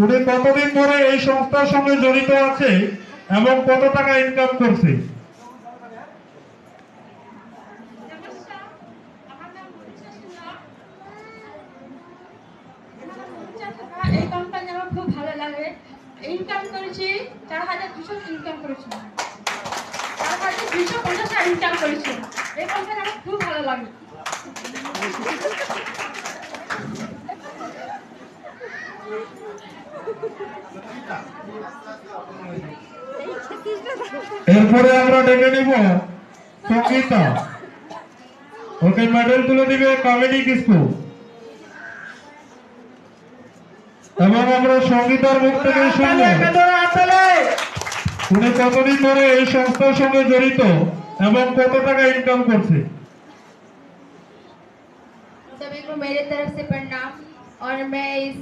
উনি কতদিন ধরে এই সংস্থার সঙ্গে জড়িত আছে এবং কত টাকা ইনকাম করছে? এই কোম্পানি আমার খুব ভালো লাগে। ইনকাম করেছি 4,200 ইনকাম করেছি, 4,250 টাকা ইনকাম করেছি। এই কোম্পানি আমার খুব ভালো লাগে। এরপরে আমরা ডেকে নিব সঙ্গীতা, ওকে মেডেল তুলে দিবে কমেডি কিসকু। এবং আমরা সঙ্গীতার মুখ থেকে শুনবো উনি কতদিন ধরে এই সংস্থার সঙ্গে জড়িত এবং কত টাকা ইনকাম করছে। सभी को मेरे तरफ से प्रणाम और मैं इस